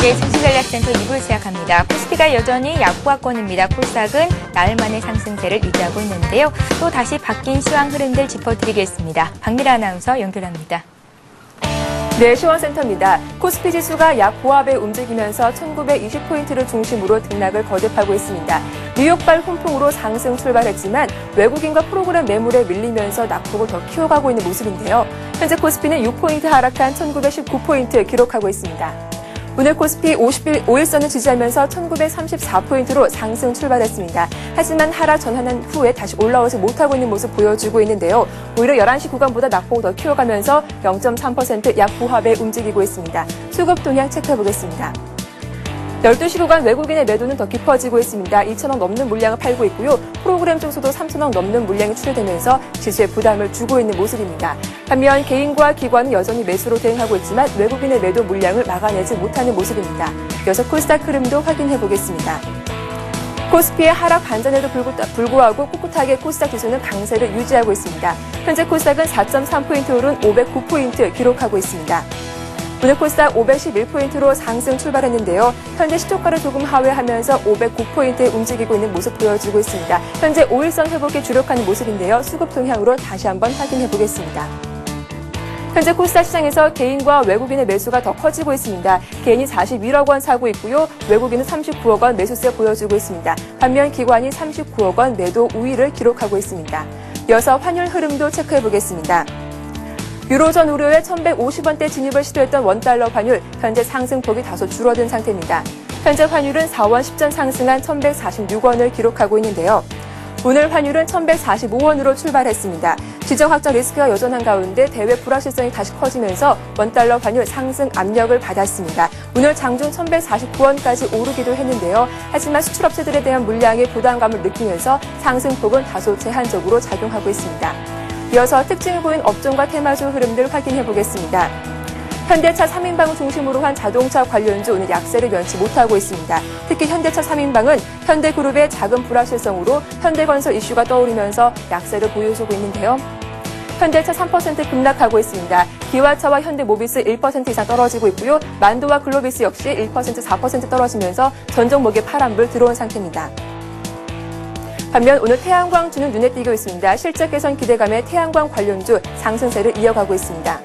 네, 증시전략센터 2부 시작합니다. 코스피가 여전히 약보합권입니다. 코스닥은 나흘 만에 상승세를 유지하고 있는데요. 또 다시 바뀐 시황 흐름들 짚어드리겠습니다. 박미라 아나운서 연결합니다. 네, 시황센터입니다. 코스피 지수가 약보합에 움직이면서 1920포인트를 중심으로 등락을 거듭하고 있습니다. 뉴욕발 훈풍으로 상승 출발했지만 외국인과 프로그램 매물에 밀리면서 낙폭을 더 키워가고 있는 모습인데요. 현재 코스피는 6포인트 하락한 1919포인트 기록하고 있습니다. 오늘 코스피 5일선을 지지하면서 1934포인트로 상승 출발했습니다. 하지만 하락 전환한 후에 다시 올라오지 못하고 있는 모습 보여주고 있는데요. 오히려 11시 구간보다 낙폭을 더 키워가면서 0.3% 약보합에 움직이고 있습니다. 수급 동향 체크해보겠습니다. 12시 구간 외국인의 매도는 더 깊어지고 있습니다. 2천억 넘는 물량을 팔고 있고요. 프로그램 중에서도 3천억 넘는 물량이 출회되면서 지수에 부담을 주고 있는 모습입니다. 반면 개인과 기관은 여전히 매수로 대응하고 있지만 외국인의 매도 물량을 막아내지 못하는 모습입니다. 이어서 코스닥 흐름도 확인해 보겠습니다. 코스피의 하락 반전에도 불구하고 꿋꿋하게 코스닥 지수는 강세를 유지하고 있습니다. 현재 코스닥은 4.3포인트 오른 509포인트 기록하고 있습니다. 오늘 코스닥 511포인트로 상승 출발했는데요. 현재 시초가를 조금 하회하면서 509포인트에 움직이고 있는 모습 보여주고 있습니다. 현재 5일선 회복에 주력하는 모습인데요. 수급 동향으로 다시 한번 확인해 보겠습니다. 현재 코스닥 시장에서 개인과 외국인의 매수가 더 커지고 있습니다. 개인이 41억 원 사고 있고요. 외국인은 39억 원 매수세 보여주고 있습니다. 반면 기관이 39억 원 매도 우위를 기록하고 있습니다. 이어서 환율 흐름도 체크해 보겠습니다. 유로전 우려에 1150원대 진입을 시도했던 원달러 환율, 현재 상승폭이 다소 줄어든 상태입니다. 현재 환율은 4원 10전 상승한 1146원을 기록하고 있는데요. 오늘 환율은 1145원으로 출발했습니다. 지정 확정 리스크가 여전한 가운데 대외 불확실성이 다시 커지면서 원달러 환율 상승 압력을 받았습니다. 오늘 장중 1149원까지 오르기도 했는데요. 하지만 수출업체들에 대한 물량의 부담감을 느끼면서 상승폭은 다소 제한적으로 작용하고 있습니다. 이어서 특징을 보인 업종과 테마주 흐름들 확인해 보겠습니다. 현대차 3인방을 중심으로 한 자동차 관련주 오늘 약세를 면치 못하고 있습니다. 특히 현대차 3인방은 현대그룹의 작은 불확실성으로 현대건설 이슈가 떠오르면서 약세를 보여주고 있는데요. 현대차 3% 급락하고 있습니다. 기아차와 현대모비스 1% 이상 떨어지고 있고요. 만도와 글로비스 역시 1%, 4% 떨어지면서 전 종목에 파란불 들어온 상태입니다. 반면 오늘 태양광주는 눈에 띄고 있습니다. 실적 개선 기대감에 태양광 관련주 상승세를 이어가고 있습니다.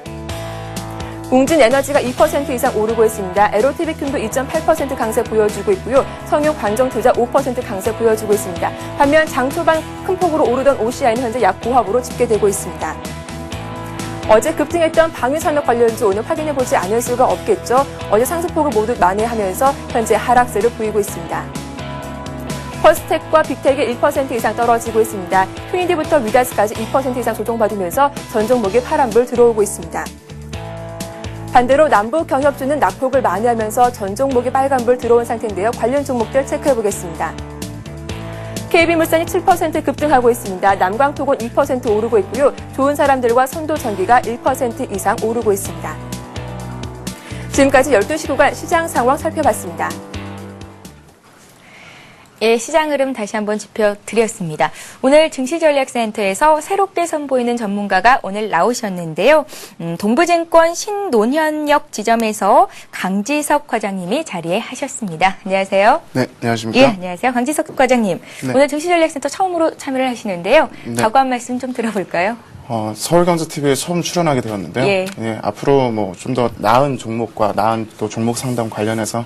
웅진에너지가 2% 이상 오르고 있습니다. LOT비큄도 2.8% 강세 보여주고 있고요. 성용관정투자 5% 강세 보여주고 있습니다. 반면 장 초반 큰 폭으로 오르던 OCI는 현재 약보합으로 집계되고 있습니다. 어제 급등했던 방위산업 관련주 오늘 확인해보지 않을 수가 없겠죠. 어제 상승폭을 모두 만회하면서 현재 하락세를 보이고 있습니다. 퍼스텍과 빅텍이 1% 이상 떨어지고 있습니다. 트윈디부터 위다스까지 2% 이상 조정받으면서 전 종목에 파란불 들어오고 있습니다. 반대로 남북 경협주는 낙폭을 만회하면서 전 종목에 빨간불 들어온 상태인데요. 관련 종목들 체크해보겠습니다. KB물산이 7% 급등하고 있습니다. 남광토건 2% 오르고 있고요. 좋은 사람들과 선도전기가 1% 이상 오르고 있습니다. 지금까지 12시 구간 시장 상황 살펴봤습니다. 예, 시장 흐름 다시 한번 짚어드렸습니다. 오늘 증시전략센터에서 새롭게 선보이는 전문가가 오늘 나오셨는데요. 동부증권 신논현역 지점에서 강지석 과장님이 자리하셨습니다. 안녕하세요. 네, 안녕하십니까. 예, 안녕하세요. 강지석 과장님. 네. 오늘 증시전략센터 처음으로 참여를 하시는데요. 네. 각오 한 말씀 좀 들어볼까요? 서울강서TV에 처음 출연하게 되었는데요. 예. 예, 앞으로 좀 더 나은 종목과 나은 또 종목 상담 관련해서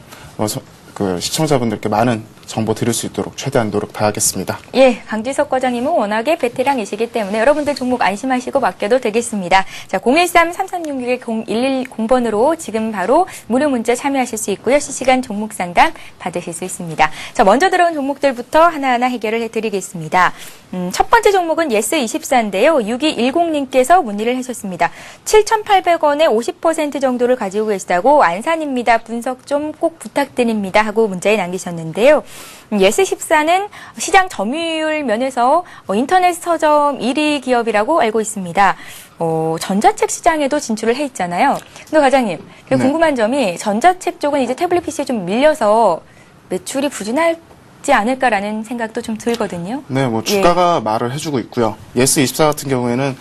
시청자분들께 많은 정보 드릴 수 있도록 최대한 노력 다하겠습니다. 예, 강지석 과장님은 워낙에 베테랑이시기 때문에 여러분들 종목 안심하시고 맡겨도 되겠습니다. 자, 013-3366-0110번으로 지금 바로 무료 문자 참여하실 수 있고요. 실시간 종목 상담 받으실 수 있습니다. 자, 먼저 들어온 종목들부터 하나하나 해결을 해드리겠습니다. 첫 번째 종목은 예스24인데요. 6210님께서 문의를 하셨습니다. 7,800원에 50% 정도를 가지고 계시다고 안산입니다. 분석 좀 꼭 부탁드립니다. 하고 문자에 남기셨는데요. 예스14는 시장 점유율 면에서 인터넷 서점 1위 기업이라고 알고 있습니다. 전자책 시장에도 진출을 해 있잖아요. 근데 과장님, 궁금한 점이 전자책 쪽은 이제 태블릿 PC에 좀 밀려서 매출이 부진할 있지 않을까라는 생각도 좀 들거든요. 네, 뭐 주가가 말을 해주고 있고요. 예스24 같은 경우에는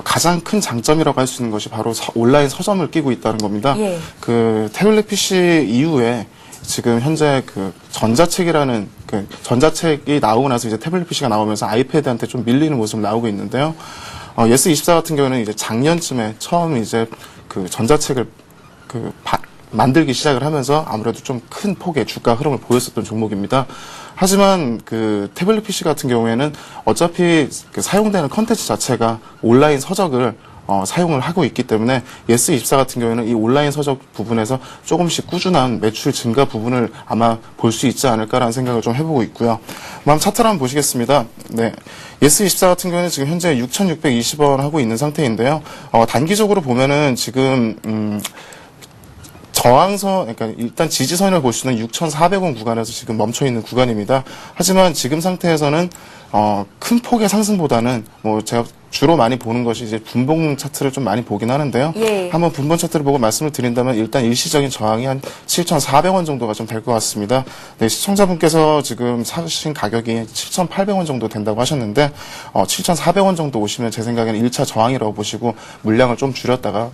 가장 큰 장점이라고 할 수 있는 것이 바로 온라인 서점을 끼고 있다는 겁니다. 예. 그 태블릿 PC 이후에 지금 현재 그 전자책이라는 그 전자책이 나오고 나서 이제 태블릿 PC가 나오면서 아이패드한테 좀 밀리는 모습 나오고 있는데요. 예스24 같은 경우는 이제 작년쯤에 처음 이제 그 전자책을 만들기 시작을 하면서 아무래도 좀 큰 폭의 주가 흐름을 보였었던 종목입니다. 하지만 그 태블릿 PC 같은 경우에는 어차피 그 사용되는 컨텐츠 자체가 온라인 서적을 사용을 하고 있기 때문에 예스24 같은 경우에는 이 온라인 서적 부분에서 조금씩 꾸준한 매출 증가 부분을 아마 볼 수 있지 않을까라는 생각을 좀 해보고 있고요. 한번 차트를 한번 보시겠습니다. 네. 예스24 같은 경우는 지금 현재 6,620원 하고 있는 상태인데요. 단기적으로 보면은 지금, 저항선, 그러니까 일단 지지선을 볼 수는 6,400원 구간에서 지금 멈춰 있는 구간입니다. 하지만 지금 상태에서는 큰 폭의 상승보다는 뭐 제가 주로 많이 보는 것이 이제 분봉 차트를 좀 많이 보긴 하는데요. 예. 한번 분봉 차트를 보고 말씀을 드린다면 일단 일시적인 저항이 한 7,400원 정도가 좀 될 것 같습니다. 네, 시청자분께서 지금 사신 가격이 7,800원 정도 된다고 하셨는데 7,400원 정도 오시면 제 생각에는 1차 저항이라고 보시고 물량을 좀 줄였다가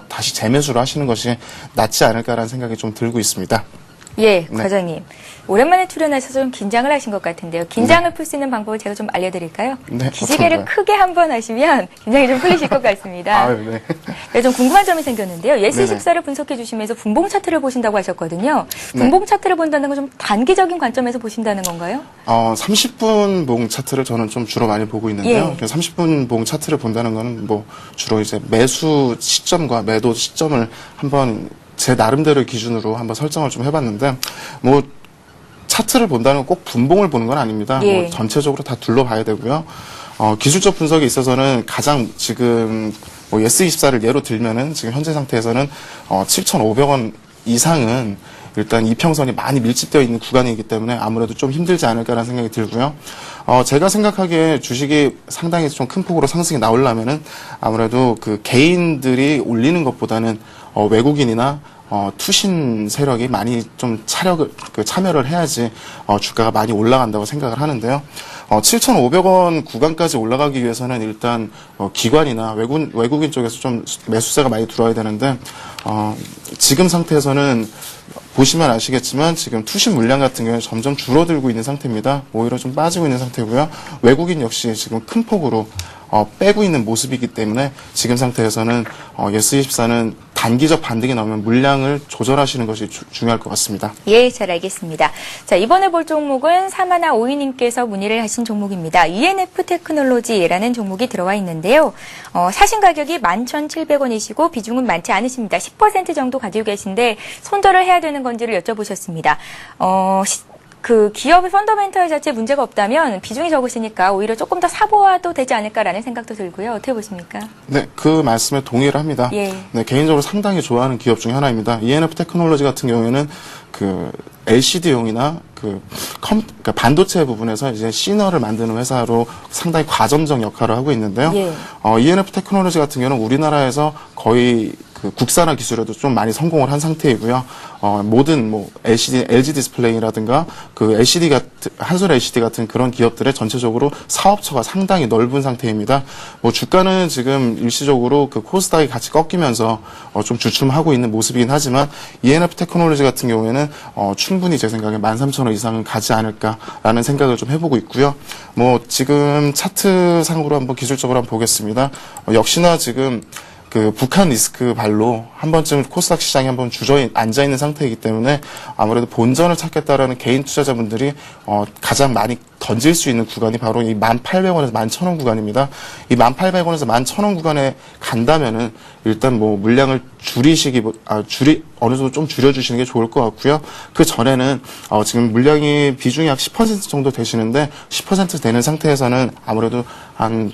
다시 재매수를 하시는 것이 낫지 않을까라는 생각이 좀 들고 있습니다. 예, 네. 과장님. 오랜만에 출연하셔서 좀 긴장을 하신 것 같은데요. 긴장을 풀 수 있는 방법을 제가 좀 알려드릴까요? 네, 기지개를 어떤 거요? 크게 한번 하시면 긴장이 좀 풀리실 것 같습니다. 아유, 네. 네, 좀 궁금한 점이 생겼는데요. 네네. 예스24를 분석해 주시면서 분봉 차트를 보신다고 하셨거든요. 분봉 차트를 본다는 건 좀 단기적인 관점에서 보신다는 건가요? 30분 봉 차트를 저는 좀 주로 많이 보고 있는데요. 예. 30분 봉 차트를 본다는 거는 뭐 주로 이제 매수 시점과 매도 시점을 한번 제 나름대로의 기준으로 한번 설정을 좀 해봤는데 뭐 차트를 본다는 건 꼭 분봉을 보는 건 아닙니다. 예. 뭐 전체적으로 다 둘러봐야 되고요. 기술적 분석에 있어서는 가장 지금 뭐 예스24를 예로 들면은 지금 현재 상태에서는 7,500원 이상은 일단 이평선이 많이 밀집되어 있는 구간이기 때문에 아무래도 좀 힘들지 않을까라는 생각이 들고요. 제가 생각하기에 주식이 상당히 좀 큰 폭으로 상승이 나오려면은 아무래도 그 개인들이 올리는 것보다는 외국인이나 투신 세력이 많이 좀 참여를 해야지 주가가 많이 올라간다고 생각을 하는데요. 7,500원 구간까지 올라가기 위해서는 일단 기관이나 외국인 쪽에서 좀 매수세가 많이 들어와야 되는데 지금 상태에서는 보시면 아시겠지만 지금 투신 물량 같은 경우에 점점 줄어들고 있는 상태입니다. 오히려 좀 빠지고 있는 상태고요. 외국인 역시 지금 큰 폭으로 빼고 있는 모습이기 때문에 지금 상태에서는 예스24는 단기적 반등이 나오면 물량을 조절하시는 것이 중요할 것 같습니다. 예, 잘 알겠습니다. 자, 이번에 볼 종목은 사마나 오이님께서 문의를 하신 종목입니다. ENF 테크놀로지라는 종목이 들어와 있는데요. 사신 가격이 11,700원이시고 비중은 많지 않으십니다. 10% 정도 가지고 계신데 손절을 해야 되는 건지를 여쭤보셨습니다. 그 기업의 펀더멘털 자체에 문제가 없다면 비중이 적으시니까 오히려 조금 더 사보아도 되지 않을까라는 생각도 들고요. 어떻게 보십니까? 네, 그 말씀에 동의를 합니다. 예. 네, 개인적으로 상당히 좋아하는 기업 중에 하나입니다. ENF 테크놀로지 같은 경우에는 그 LCD용이나 그러니까 반도체 부분에서 이제 시너를 만드는 회사로 상당히 과점적 역할을 하고 있는데요. 예. ENF 테크놀로지 같은 경우는 우리나라에서 거의 그 국산화 기술에도 좀 많이 성공을 한 상태이고요. 모든 뭐 LG 디스플레이라든가 그 LCD 같은 한솔 LCD 같은 그런 기업들의 전체적으로 사업처가 상당히 넓은 상태입니다. 뭐 주가는 지금 일시적으로 그 코스닥이 같이 꺾이면서 좀 주춤하고 있는 모습이긴 하지만 ENF 테크놀로지 같은 경우에는 충분히 제 생각에 13,000원 이상은 가지 않을까라는 생각을 좀 해보고 있고요. 뭐 지금 차트 상으로 한번 기술적으로 한번 보겠습니다. 역시나 지금 그 북한 리스크 발로 한 번쯤 코스닥 시장에 한번 주저앉아 있는 상태이기 때문에 아무래도 본전을 찾겠다라는 개인 투자자분들이 가장 많이 던질 수 있는 구간이 바로 이 1,800원에서 11,000원 구간입니다. 이 1,800원에서 11,000원 구간에 간다면은 일단 뭐 물량을 어느 정도 좀 줄여주시는 게 좋을 것 같고요. 그 전에는 지금 물량이 비중이 약 10% 정도 되시는데 10% 되는 상태에서는 아무래도 한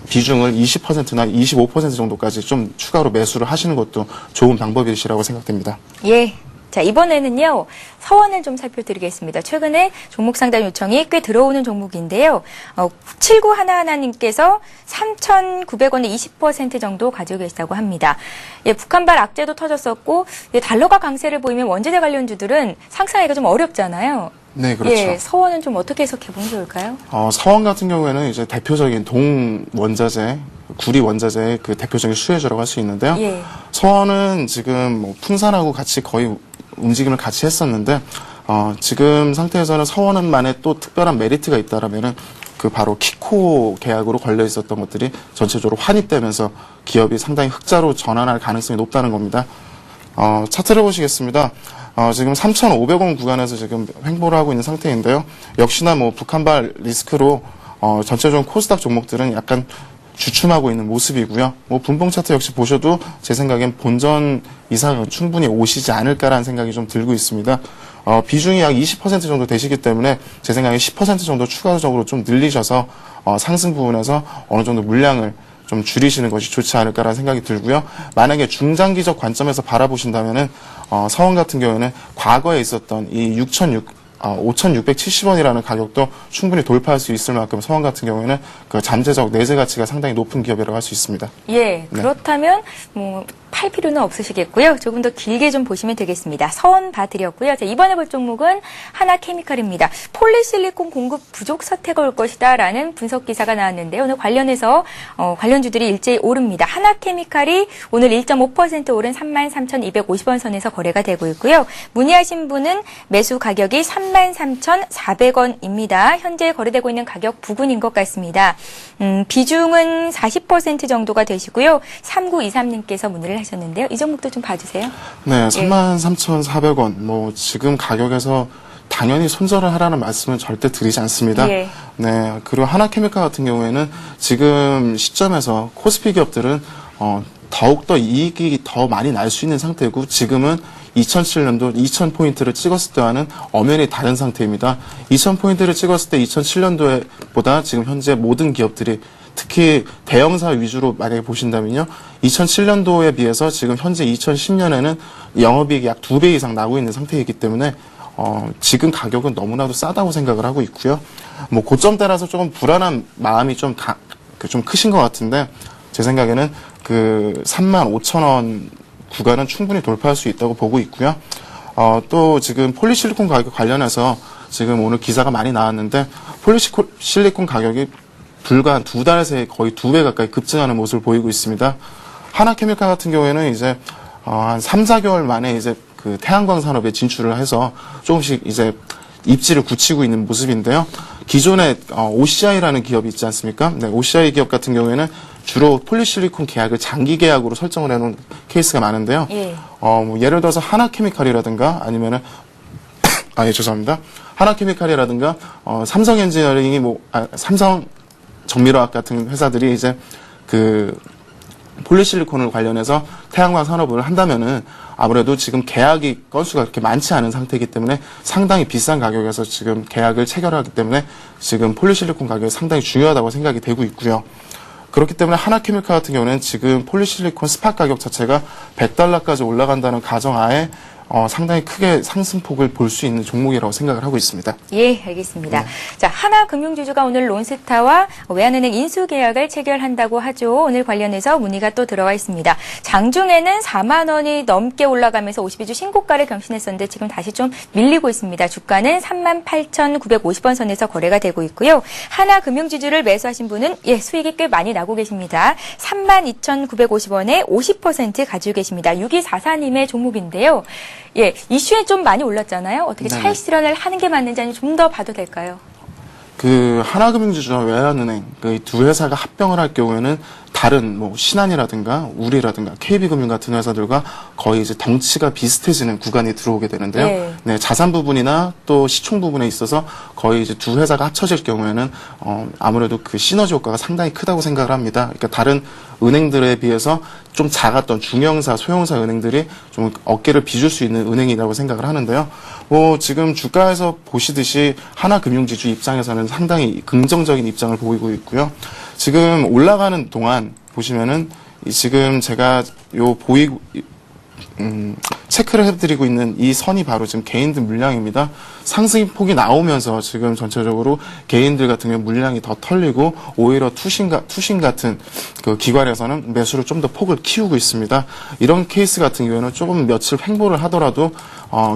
비중을 20%나 25% 정도까지 좀 추가로 매수를 하시는 것도 좋은 방법이시라고 생각됩니다. 예. 자, 이번에는요, 서원을 좀 살펴드리겠습니다. 최근에 종목 상담 요청이 꽤 들어오는 종목인데요. 7911님께서 3,900원에 20% 정도 가지고 계시다고 합니다. 예, 북한발 악재도 터졌었고, 예, 달러가 강세를 보이면 원재재 관련주들은 상승하기가 좀 어렵잖아요. 네, 그렇죠. 예, 서원은 좀 어떻게 해석해 보면 좋을까요? 서원 같은 경우에는 이제 대표적인 동원자재, 구리 원자재의 그 대표적인 수혜주라고 할 수 있는데요. 예. 서원은 지금 뭐 풍산하고 같이 거의 움직임을 같이 했었는데, 지금 상태에서는 서원은만의 또 특별한 메리트가 있다라면은 그 바로 키코 계약으로 걸려 있었던 것들이 전체적으로 환입되면서 기업이 상당히 흑자로 전환할 가능성이 높다는 겁니다. 차트를 보시겠습니다. 지금 3,500원 구간에서 지금 횡보를 하고 있는 상태인데요. 역시나 뭐 북한발 리스크로 전체적인 코스닥 종목들은 약간 주춤하고 있는 모습이고요. 뭐 분봉 차트 역시 보셔도 제 생각엔 본전 이상은 충분히 오시지 않을까라는 생각이 좀 들고 있습니다. 비중이 약 20% 정도 되시기 때문에 제 생각에 10% 정도 추가적으로 좀 늘리셔서 상승 부분에서 어느 정도 물량을 좀 줄이시는 것이 좋지 않을까라는 생각이 들고요. 만약에 중장기적 관점에서 바라보신다면은 서원 같은 경우에는 과거에 있었던 이 5,670원이라는 가격도 충분히 돌파할 수 있을 만큼 서원 같은 경우에는 그 잠재적 내재 가치가 상당히 높은 기업이라고 할 수 있습니다. 예, 그렇다면 뭐 팔 필요는 없으시겠고요. 조금 더 길게 좀 보시면 되겠습니다. 서원 봐드렸고요. 자, 이번에 볼 종목은 하나케미칼입니다. 폴리실리콘 공급 부족 사태가 올 것이다라는 분석 기사가 나왔는데요. 오늘 관련해서 관련주들이 일제히 오릅니다. 하나케미칼이 오늘 1.5% 오른 33,250원 선에서 거래가 되고 있고요. 문의하신 분은 매수 가격이 33,400원입니다. 현재 거래되고 있는 가격 부근인 것 같습니다. 비중은 40% 정도가 되시고요. 3923님께서 문의를 하셨는데요. 이 종목도 좀 봐주세요. 네, 33,400원. 뭐 지금 가격에서 당연히 손절을 하라는 말씀은 절대 드리지 않습니다. 예. 네, 그리고 하나케미칼 같은 경우에는 지금 시점에서 코스피 기업들은 더욱더 이익이 더 많이 날 수 있는 상태고 지금은 2007년도 2000포인트를 찍었을 때와는 엄연히 다른 상태입니다. 2000포인트를 찍었을 때 2007년도보다 지금 현재 모든 기업들이 특히 대형사 위주로 만약에 보신다면요. 2007년도에 비해서 지금 현재 2010년에는 영업이익이 약 2배 이상 나고 있는 상태이기 때문에 지금 가격은 너무나도 싸다고 생각을 하고 있고요. 뭐 고점대라서 조금 불안한 마음이 좀 크신 것 같은데 제 생각에는 그 35,000원 구간은 충분히 돌파할 수 있다고 보고 있고요. 또 지금 폴리실리콘 가격 관련해서 지금 오늘 기사가 많이 나왔는데 폴리실리콘 가격이 불과 한 2달 새에 거의 2배 가까이 급증하는 모습을 보이고 있습니다. 하나케미칼 같은 경우에는 이제 한 3, 4개월 만에 이제 그 태양광 산업에 진출을 해서 조금씩 이제 입지를 굳히고 있는 모습인데요. 기존에 OCI라는 기업이 있지 않습니까? 네, OCI 기업 같은 경우에는 주로 폴리실리콘 계약을 장기 계약으로 설정을 해놓은 케이스가 많은데요. 예. 뭐 예를 들어서 하나케미칼이라든가 아니면은 죄송합니다. 하나케미칼이라든가 삼성 엔지니어링이 삼성 정밀화학 같은 회사들이 이제 그 폴리실리콘을 관련해서 태양광 산업을 한다면은 아무래도 지금 계약이 건수가 그렇게 많지 않은 상태이기 때문에 상당히 비싼 가격에서 지금 계약을 체결하기 때문에 지금 폴리실리콘 가격이 상당히 중요하다고 생각이 되고 있고요. 그렇기 때문에 하나케미칼 같은 경우는 지금 폴리실리콘 스팟 가격 자체가 $100까지 올라간다는 가정하에 상당히 크게 상승폭을 볼 수 있는 종목이라고 생각을 하고 있습니다. 예, 알겠습니다. 자, 하나금융주주가 오늘 론스타와 외환은행 인수 계약을 체결한다고 하죠. 오늘 관련해서 문의가 또 들어와 있습니다. 장중에는 4만 원이 넘게 올라가면서 52주 신고가를 경신했었는데 지금 다시 좀 밀리고 있습니다. 주가는 38,950원 선에서 거래가 되고 있고요. 하나금융주주를 매수하신 분은 수익이 꽤 많이 나고 계십니다. 32,950원에 50% 가지고 계십니다. 6244님의 종목인데요. 예, 이슈에 좀 많이 올랐잖아요. 어떻게 차익 실현을 하는 게 맞는지 아니면 좀 더 봐도 될까요? 그 하나금융주주와 외환은행 그 두 회사가 합병을 할 경우에는 다른 뭐 신한이라든가 우리라든가 KB금융 같은 회사들과 거의 이제 덩치가 비슷해지는 구간이 들어오게 되는데요. 네. 네, 자산 부분이나 또 시총 부분에 있어서 거의 이제 두 회사가 합쳐질 경우에는 아무래도 그 시너지 효과가 상당히 크다고 생각을 합니다. 그러니까 다른 은행들에 비해서 좀 작았던 중형사, 소형사 은행들이 좀 어깨를 비줄 수 있는 은행이라고 생각을 하는데요. 뭐 지금 주가에서 보시듯이 하나금융지주 입장에서는 상당히 긍정적인 입장을 보이고 있고요. 지금 올라가는 동안 보시면은 지금 제가 체크를 해드리고 있는 이 선이 바로 지금 개인들 물량입니다. 상승 폭이 나오면서 지금 전체적으로 개인들 같은 경우 물량이 더 털리고 오히려 투신 같은 그 기관에서는 매수를 좀 더 폭을 키우고 있습니다. 이런 케이스 같은 경우에는 조금 며칠 횡보를 하더라도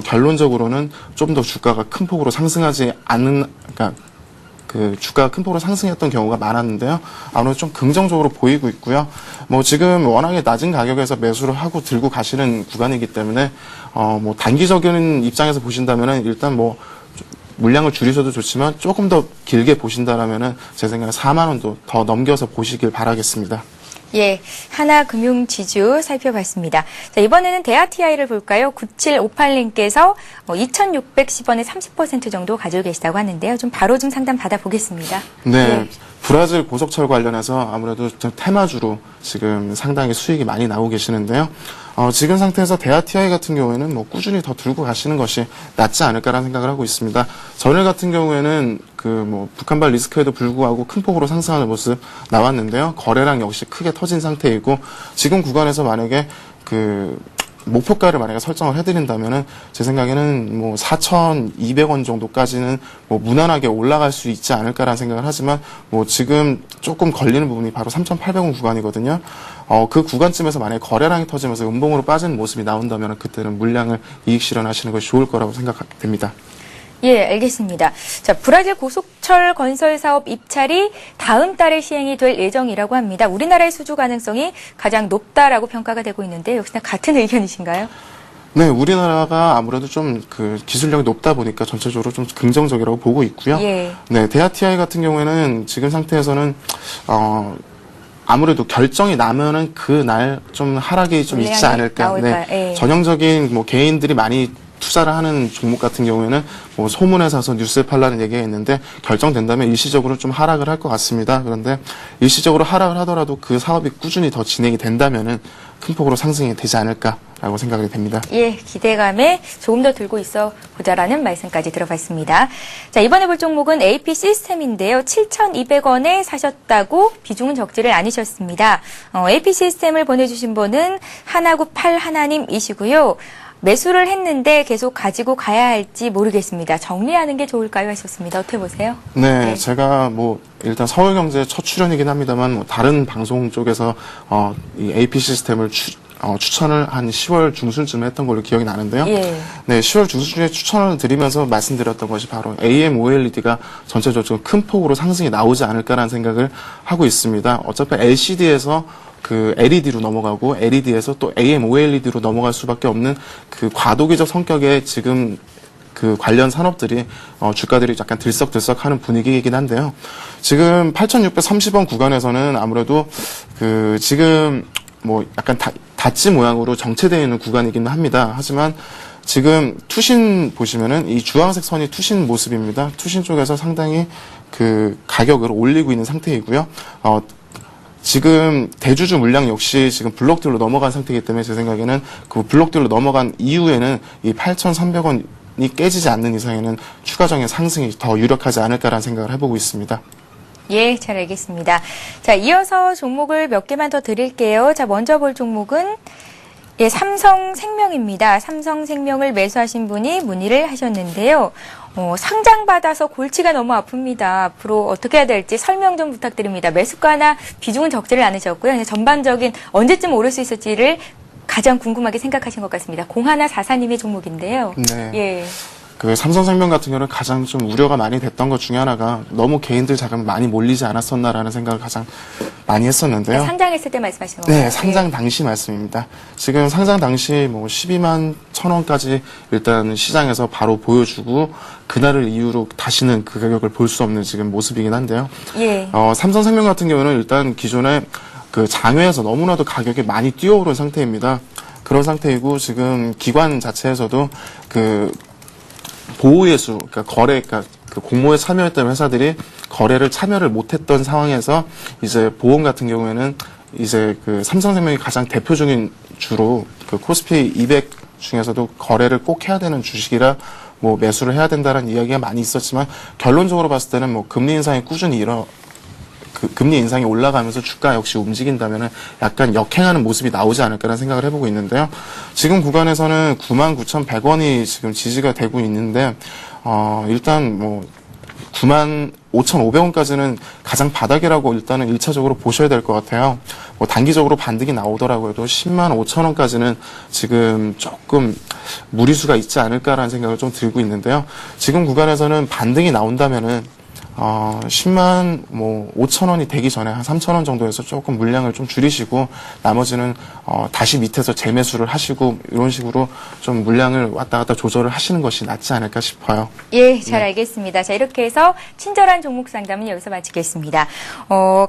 결론적으로는 좀 더 주가가 큰 폭으로 상승하지 않는, 그러니까 그 주가가 큰 폭으로 상승했던 경우가 많았는데요. 아무래도 좀 긍정적으로 보이고 있고요. 뭐 지금 워낙에 낮은 가격에서 매수를 하고 들고 가시는 구간이기 때문에 뭐 단기적인 입장에서 보신다면은 일단 뭐 물량을 줄이셔도 좋지만 조금 더 길게 보신다라면은 제 생각에 4만 원도 더 넘겨서 보시길 바라겠습니다. 예, 하나금융지주 살펴봤습니다. 자, 이번에는 대하TI를 볼까요? 9758님께서 2,610원에 30% 정도 가지고 계시다고 하는데요. 좀 바로 좀 상담 받아보겠습니다. 네. 예. 브라질 고속철 관련해서 아무래도 좀 테마주로 지금 상당히 수익이 많이 나오고 계시는데요. 지금 상태에서 대하TI 같은 경우에는 뭐 꾸준히 더 들고 가시는 것이 낫지 않을까라는 생각을 하고 있습니다. 전일 같은 경우에는 그 뭐 북한발 리스크에도 불구하고 큰 폭으로 상승하는 모습 나왔는데요. 거래량 역시 크게 터진 상태이고 지금 구간에서 만약에 그 목표가를 만약에 설정을 해드린다면은 제 생각에는 뭐 4,200원 정도까지는 뭐 무난하게 올라갈 수 있지 않을까라는 생각을 하지만 뭐 지금 조금 걸리는 부분이 바로 3,800원 구간이거든요. 그 구간쯤에서 만약에 거래량이 터지면서 음봉으로 빠지는 모습이 나온다면 그때는 물량을 이익 실현하시는 것이 좋을 거라고 생각됩니다. 예, 알겠습니다. 자, 브라질 고속철 건설 사업 입찰이 다음 달에 시행이 될 예정이라고 합니다. 우리나라의 수주 가능성이 가장 높다라고 평가가 되고 있는데 역시나 같은 의견이신가요? 네, 우리나라가 아무래도 좀 그 기술력이 높다 보니까 전체적으로 좀 긍정적이라고 보고 있고요. 예. 네, 대하TI 같은 경우에는 지금 상태에서는 아무래도 결정이 나면은 그날 좀 하락이 좀 있지 않을까. 네, 예. 전형적인 뭐 개인들이 많이 투자를 하는 종목 같은 경우에는 뭐 소문에 사서 뉴스에 팔라는 얘기가 있는데 결정된다면 일시적으로 좀 하락을 할 것 같습니다. 그런데 일시적으로 하락을 하더라도 그 사업이 꾸준히 더 진행이 된다면은 큰 폭으로 상승이 되지 않을까라고 생각이 됩니다. 예, 기대감에 조금 더 들고 있어 보자라는 말씀까지 들어봤습니다. 자, 이번에 볼 종목은 AP 시스템인데요. 7,200원에 사셨다고 비중은 적지를 않으셨습니다. AP 시스템을 보내주신 분은 1981님이시고요. 매수를 했는데 계속 가지고 가야 할지 모르겠습니다. 정리하는 게 좋을까요? 하셨습니다. 어떻게 보세요? 네, 제가 뭐 일단 서울경제 첫 출연이긴 합니다만 뭐 다른 방송 쪽에서 이 AP 시스템을 추천을 한 10월 중순쯤에 했던 걸로 기억이 나는데요. 예. 네, 10월 중순에 추천을 드리면서 말씀드렸던 것이 바로 AMOLED가 전체적으로 큰 폭으로 상승이 나오지 않을까라는 생각을 하고 있습니다. 어차피 LCD에서 그 LED로 넘어가고 LED에서 또 AMOLED로 넘어갈 수밖에 없는 그 과도기적 성격의 지금 그 관련 산업들이 주가들이 약간 들썩들썩하는 분위기이긴 한데요. 지금 8,630원 구간에서는 아무래도 그 지금 뭐 약간 닷지 모양으로 정체되어 있는 구간이긴 합니다. 하지만 지금 투신 보시면은 이 주황색 선이 투신 모습입니다. 투신 쪽에서 상당히 그 가격을 올리고 있는 상태이고요. 지금 대주주 물량 역시 지금 블록들로 넘어간 상태이기 때문에 제 생각에는 그 블록들로 넘어간 이후에는 이 8,300원이 깨지지 않는 이상에는 추가적인 상승이 더 유력하지 않을까라는 생각을 해보고 있습니다. 예, 잘 알겠습니다. 자, 이어서 종목을 몇 개만 더 드릴게요. 자, 먼저 볼 종목은 예, 삼성생명입니다. 삼성생명을 매수하신 분이 문의를 하셨는데요. 상장받아서 골치가 너무 아픕니다. 앞으로 어떻게 해야 될지 설명 좀 부탁드립니다. 매수가나 비중은 적지를 않으셨고요. 그냥 전반적인 언제쯤 오를 수 있을지를 가장 궁금하게 생각하신 것 같습니다. 0144님의 종목인데요. 네. 예. 그 삼성생명 같은 경우는 가장 좀 우려가 많이 됐던 것 중에 하나가 너무 개인들 자금 많이 몰리지 않았었나라는 생각을 가장 많이 했었는데요. 상장했을 때 말씀하시는 거예요? 네, 상장 당시 말씀입니다. 지금 상장 당시 뭐 12만 1,000원까지 일단 시장에서 바로 보여주고 그날을 이유로 다시는 그 가격을 볼 수 없는 지금 모습이긴 한데요. 예. 삼성생명 같은 경우는 일단 기존에 그 장외에서 너무나도 가격이 많이 뛰어오른 상태입니다. 그런 상태이고 지금 기관 자체에서도 그 보호예수, 그러니까 그러니까 그 공모에 참여했던 회사들이 거래를 참여를 못했던 상황에서 이제 보험 같은 경우에는 이제 그 삼성생명이 가장 대표적인 주로 그 코스피 200 중에서도 거래를 꼭 해야 되는 주식이라 뭐 매수를 해야 된다는 이야기가 많이 있었지만 결론적으로 봤을 때는 뭐 금리 인상이 꾸준히 금리 인상이 올라가면서 주가 역시 움직인다면은 약간 역행하는 모습이 나오지 않을까라는 생각을 해보고 있는데요. 지금 구간에서는 99,100원이 지금 지지가 되고 있는데, 일단 뭐, 95,500원까지는 가장 바닥이라고 일단은 1차적으로 보셔야 될 것 같아요. 뭐 단기적으로 반등이 나오더라고 해도 105,000원까지는 지금 조금 무리수가 있지 않을까라는 생각을 좀 들고 있는데요. 지금 구간에서는 반등이 나온다면은 5,000원이 되기 전에 한 3,000원 정도에서 조금 물량을 좀 줄이시고 나머지는 다시 밑에서 재매수를 하시고 이런 식으로 좀 물량을 왔다 갔다 조절을 하시는 것이 낫지 않을까 싶어요. 예, 잘 알겠습니다. 자, 이렇게 해서 친절한 종목 상담은 여기서 마치겠습니다.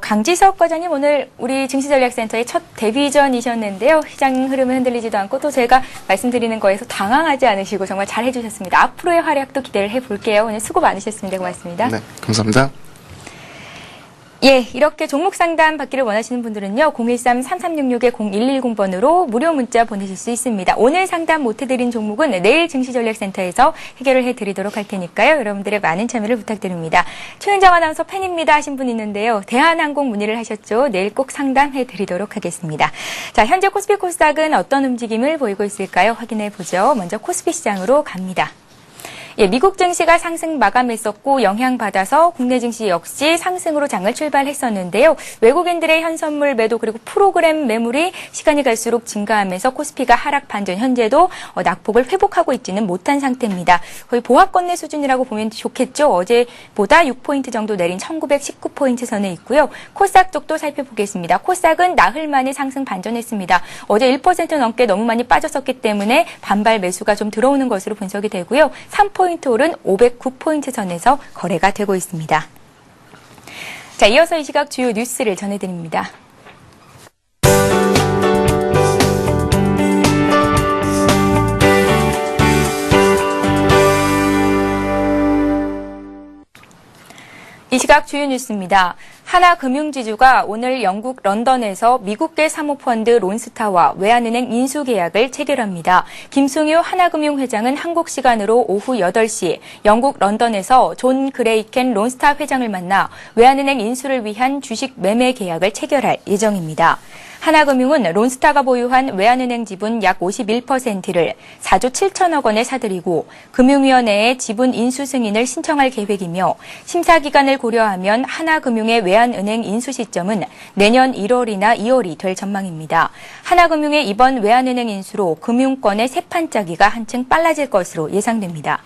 강지석 과장님 오늘 우리 증시전략센터의 첫 데뷔전이셨는데요. 시장 흐름은 흔들리지도 않고 또 제가 말씀드리는 거에서 당황하지 않으시고 정말 잘 해주셨습니다. 앞으로의 활약도 기대를 해볼게요. 오늘 수고 많으셨습니다. 고맙습니다. 네, 감사합니다. 예, 이렇게 종목 상담 받기를 원하시는 분들은요, 013-3366-0110번으로 무료 문자 보내실 수 있습니다. 오늘 상담 못 해드린 종목은 내일 증시전략센터에서 해결을 해드리도록 할 테니까요. 여러분들의 많은 참여를 부탁드립니다. 최은정 아나운서 팬입니다 하신 분 있는데요. 대한항공 문의를 하셨죠. 내일 꼭 상담해드리도록 하겠습니다. 자, 현재 코스피 코스닥은 어떤 움직임을 보이고 있을까요? 확인해보죠. 먼저 코스피 시장으로 갑니다. 예, 미국 증시가 상승 마감했었고 영향받아서 국내 증시 역시 상승으로 장을 출발했었는데요. 외국인들의 현선물 매도 그리고 프로그램 매물이 시간이 갈수록 증가하면서 코스피가 하락 반전 현재도 낙폭을 회복하고 있지는 못한 상태입니다. 거의 보합권내 수준이라고 보면 좋겠죠. 어제보다 6포인트 정도 내린 1919포인트 선에 있고요. 코스닥 쪽도 살펴보겠습니다. 코스닥은 나흘 만에 상승 반전했습니다. 어제 1% 넘게 너무 많이 빠졌었기 때문에 반발 매수가 좀 들어오는 것으로 분석이 되고요. 3포인트 오른 509포인트 선에서 거래가 되고 있습니다. 자, 이어서 이 시각 주요 뉴스를 전해드립니다. 이 시각 주요 뉴스입니다. 하나금융지주가 오늘 영국 런던에서 미국계 사모펀드 론스타와 외환은행 인수 계약을 체결합니다. 김승유 하나금융 회장은 한국 시간으로 오후 8시 영국 런던에서 존 그레이켄 론스타 회장을 만나 외환은행 인수를 위한 주식 매매 계약을 체결할 예정입니다. 하나금융은 론스타가 보유한 외환은행 지분 약 51%를 4조 7천억 원에 사들이고 금융위원회에 지분 인수 승인을 신청할 계획이며 심사 기간을 고려하면 하나금융의 외환은행 인수 시점은 내년 1월이나 2월이 될 전망입니다. 하나금융의 이번 외환은행 인수로 금융권의 세판짜기가 한층 빨라질 것으로 예상됩니다.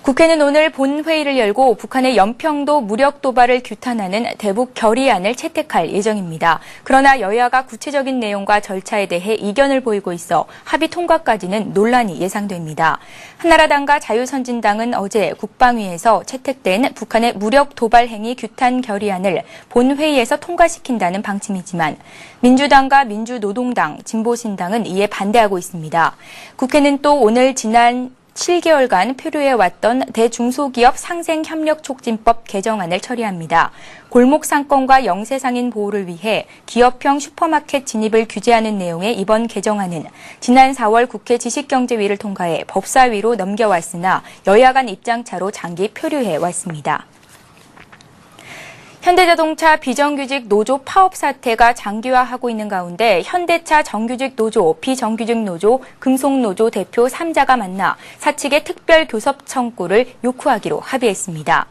국회는 오늘 본회의를 열고 북한의 연평도 무력 도발을 규탄하는 대북 결의안을 채택할 예정입니다. 그러나 여야가 구체적인 내용과 절차에 대해 이견을 보이고 있어 합의 통과까지는 논란이 예상됩니다. 한나라당과 자유선진당은 어제 국방위에서 채택된 북한의 무력 도발 행위 규탄 결의안을 본회의에서 통과시킨다는 방침이지만 민주당과 민주노동당, 진보신당은 이에 반대하고 있습니다. 국회는 또 오늘 지난 7개월간 표류해왔던 대중소기업 상생협력촉진법 개정안을 처리합니다. 골목 상권과 영세상인 보호를 위해 기업형 슈퍼마켓 진입을 규제하는 내용의 이번 개정안은 지난 4월 국회 지식경제위를 통과해 법사위로 넘겨왔으나 여야 간 입장차로 장기 표류해왔습니다. 현대자동차 비정규직 노조 파업 사태가 장기화하고 있는 가운데 현대차 정규직 노조, 비정규직 노조, 금속노조 대표 3자가 만나 사측의 특별 교섭 청구를 요구하기로 합의했습니다.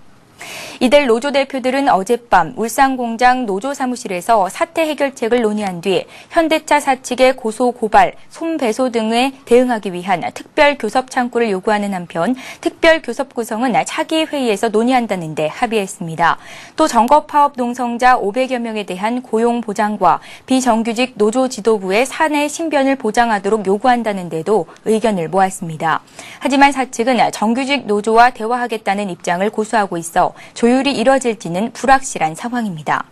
이들 노조 대표들은 어젯밤 울산공장 노조 사무실에서 사태 해결책을 논의한 뒤 현대차 사측의 고소 고발, 손배소 등에 대응하기 위한 특별 교섭 창구를 요구하는 한편 특별 교섭 구성은 차기 회의에서 논의한다는 데 합의했습니다. 또 정거파업 농성자 500여 명에 대한 고용 보장과 비정규직 노조 지도부의 사내 신변을 보장하도록 요구한다는 데도 의견을 모았습니다. 하지만 사측은 정규직 노조와 대화하겠다는 입장을 고수하고 있어 조율이 이뤄질지는 불확실한 상황입니다.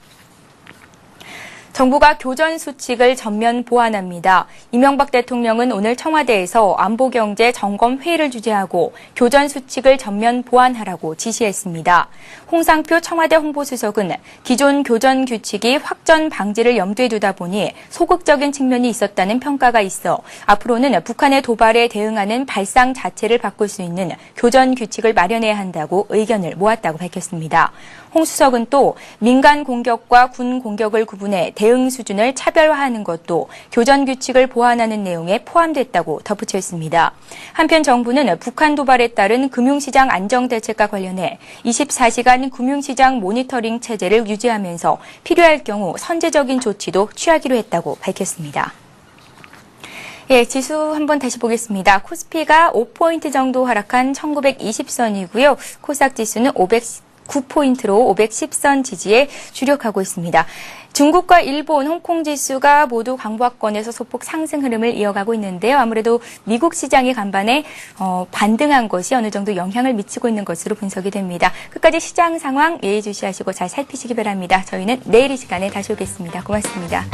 정부가 교전 수칙을 전면 보완합니다. 이명박 대통령은 오늘 청와대에서 안보경제 점검 회의를 주재하고 교전 수칙을 전면 보완하라고 지시했습니다. 홍상표 청와대 홍보수석은 기존 교전 규칙이 확전 방지를 염두에 두다 보니 소극적인 측면이 있었다는 평가가 있어 앞으로는 북한의 도발에 대응하는 발상 자체를 바꿀 수 있는 교전 규칙을 마련해야 한다고 의견을 모았다고 밝혔습니다. 홍 수석은 또 민간 공격과 군 공격을 구분해 대응 수준을 차별화하는 것도 교전 규칙을 보완하는 내용에 포함됐다고 덧붙였습니다. 한편 정부는 북한 도발에 따른 금융시장 안정대책과 관련해 24시간 금융시장 모니터링 체제를 유지하면서 필요할 경우 선제적인 조치도 취하기로 했다고 밝혔습니다. 예, 지수 한번 다시 보겠습니다. 코스피가 5포인트 정도 하락한 1920선이고요. 코스닥 지수는 509포인트로 510선 지지에 주력하고 있습니다. 중국과 일본, 홍콩 지수가 모두 강보합권에서 소폭 상승 흐름을 이어가고 있는데요. 아무래도 미국 시장이 간밤에 반등한 것이 어느 정도 영향을 미치고 있는 것으로 분석이 됩니다. 끝까지 시장 상황 예의주시하시고 잘 살피시기 바랍니다. 저희는 내일 이 시간에 다시 오겠습니다. 고맙습니다.